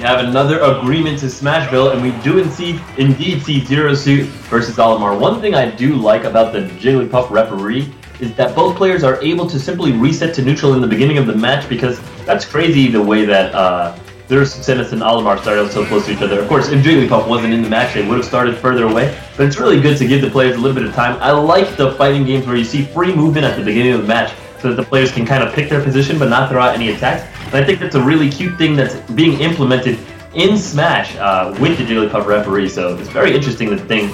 We have another agreement to Smashville, and we do indeed see Zero Suit versus Olimar. One thing I do like about the Jigglypuff referee is that both players are able to simply reset to neutral in the beginning of the match, because that's crazy the way that Zero Suit Samus and Olimar started out so close to each other. Of course, if Jigglypuff wasn't in the match, they would have started further away, but it's really good to give the players a little bit of time. I like the fighting games where you see free movement at the beginning of the match, so that the players can kind of pick their position but not throw out any attacks. And I think that's a really cute thing that's being implemented in Smash with the Jigglypuff referee. So it's very interesting thing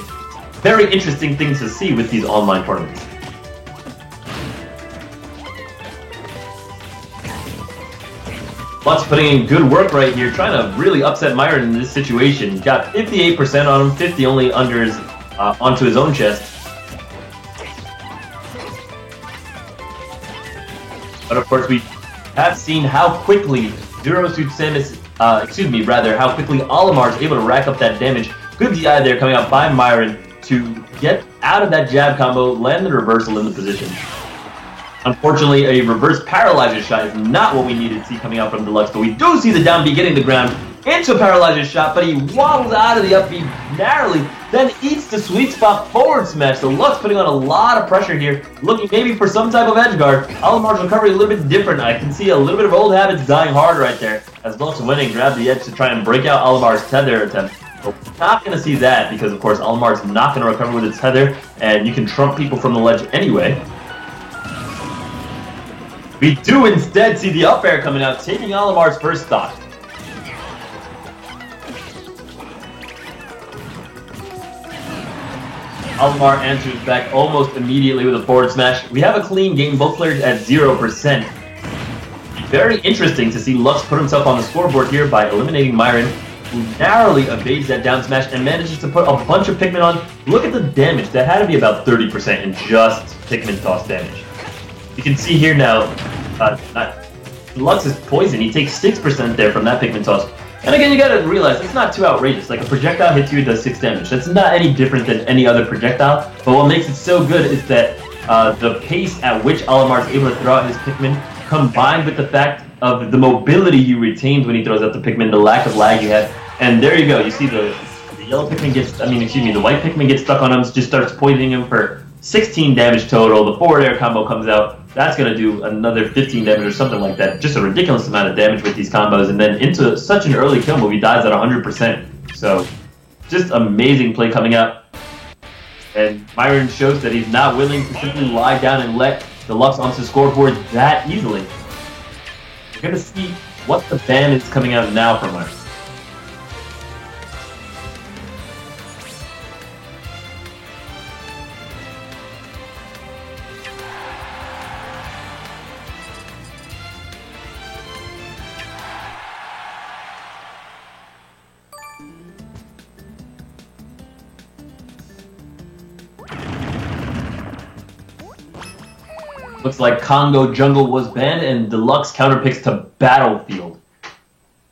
to see with these online tournaments. Lux putting in good work right here, trying to really upset Myron in this situation. He's got 58% on him, 50 only under his, onto his own chest. But of course, we have seen how quickly Zero Suit Samus, how quickly Olimar is able to rack up that damage. Good DI there coming out by Myron to get out of that jab combo, land the reversal in the position. Unfortunately, a reverse paralyzer shot is not what we needed to see coming out from Deluxe, but we do see the down B getting the ground into a paralyzer shot, but he waddles out of the up B narrowly, then eats the sweet spot forward smash. So Lux putting on a lot of pressure here, looking maybe for some type of edge guard. Olimar's recovery a little bit different. I can see a little bit of old habits dying hard right there, as Lux went and grabbed the edge to try and break out Olimar's tether attempt. But we're not going to see that, because of course Olimar's not going to recover with its tether, and you can trump people from the ledge anyway. We do instead see the up air coming out, taking Olimar's first stock. Olimar answers back almost immediately with a forward smash. We have a clean game, both players at 0%. Very interesting to see Lux put himself on the scoreboard here by eliminating Myron, who narrowly evades that down smash and manages to put a bunch of Pikmin on. Look at the damage. That had to be about 30% in just Pikmin toss damage. You can see here now, Lux is poison. He takes 6% there from that Pikmin toss. And again, you gotta realize, it's not too outrageous. Like, a projectile hits you, it does 6 damage. That's not any different than any other projectile. But what makes it so good is that the pace at which Olimar is able to throw out his Pikmin, combined with the fact of the mobility he retains when he throws out the Pikmin, the lack of lag you have. And there you go. You see the yellow Pikmin the white Pikmin gets stuck on him, just starts poisoning him for 16 damage total. The forward air combo comes out. That's going to do another 15 damage or something like that. Just a ridiculous amount of damage with these combos. And then into such an early kill move, he dies at 100%. So, just amazing play coming out. And Myron shows that he's not willing to simply lie down and let Deluxe onto the scoreboard that easily. We're going to see what the ban is coming out now from Myron. Looks like Congo Jungle was banned, and Deluxe counterpicks to Battlefield.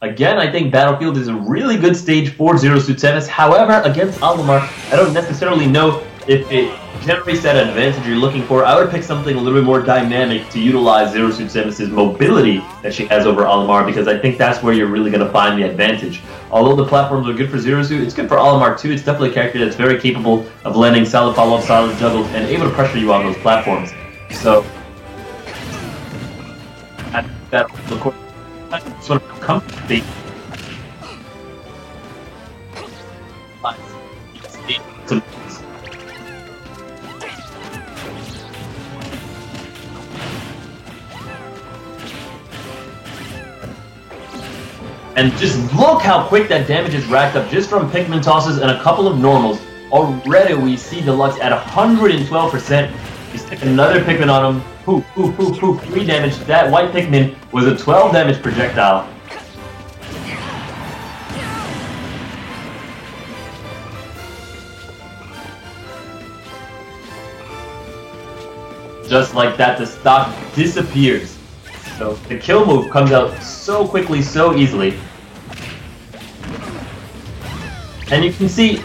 Again, I think Battlefield is a really good stage for Zero Suit Samus. However, against Olimar, I don't necessarily know if it generates that advantage you're looking for. I would pick something a little bit more dynamic to utilize Zero Suit Samus' mobility that she has over Olimar, because I think that's where you're really going to find the advantage. Although the platforms are good for Zero Suit, it's good for Olimar too. It's definitely a character that's very capable of landing solid follow-up, solid juggles, and able to pressure you on those platforms. So, that the court sort of comfy. And just look how quick that damage is racked up just from Pikmin tosses and a couple of normals. Already we see Deluxe at 112%. He's taking another Pikmin on him. Poof, poof, poof, poof, 3 damage. That white Pikmin was a 12 damage projectile. Just like that, the stock disappears. So the kill move comes out so quickly, so easily. And you can see,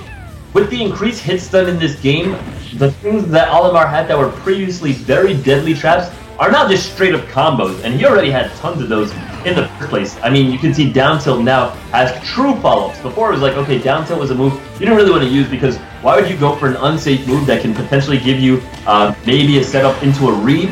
with the increased hit stun in this game, the things that Olimar had that were previously very deadly traps are now just straight up combos, and he already had tons of those in the first place. I mean, you can see down tilt now has true follow-ups. Before it was like, okay, down tilt was a move you didn't really want to use because why would you go for an unsafe move that can potentially give you maybe a setup into a read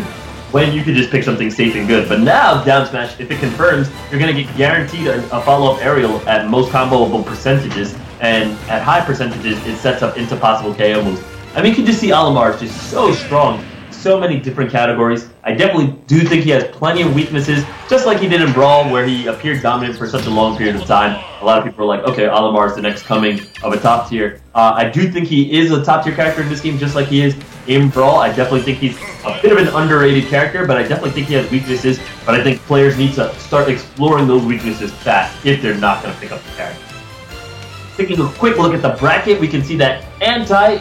when you could just pick something safe and good. But now, down smash, if it confirms, you're going to get guaranteed a follow-up aerial at most comboable percentages, and at high percentages, it sets up into possible KO moves. I mean, you can just see Olimar is just so strong, so many different categories. I definitely do think he has plenty of weaknesses, just like he did in Brawl, where he appeared dominant for such a long period of time. A lot of people are like, okay, Olimar is the next coming of a top tier. I do think he is a top tier character in this game, just like he is in Brawl. I definitely think he's a bit of an underrated character, but I definitely think he has weaknesses. But I think players need to start exploring those weaknesses fast if they're not going to pick up the character. Taking a quick look at the bracket, we can see that Anti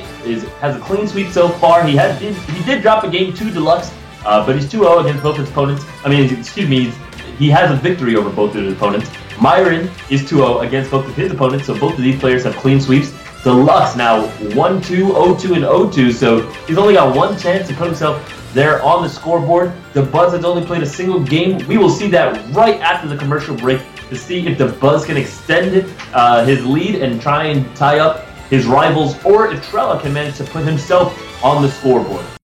has a clean sweep so far. He did drop a game to Deluxe, but he's 2-0 against both his opponents. I mean, excuse me, he has a victory over both of his opponents. Myron is 2-0 against both of his opponents, so both of these players have clean sweeps. Deluxe now 1-2, 0-2, and 0-2, so he's only got one chance to put himself there on the scoreboard. The Buzz has only played a single game. We will see that right after the commercial break to see if the Buzz can extend his lead and try and tie up his rivals, or if Trela can manage to put himself on the scoreboard.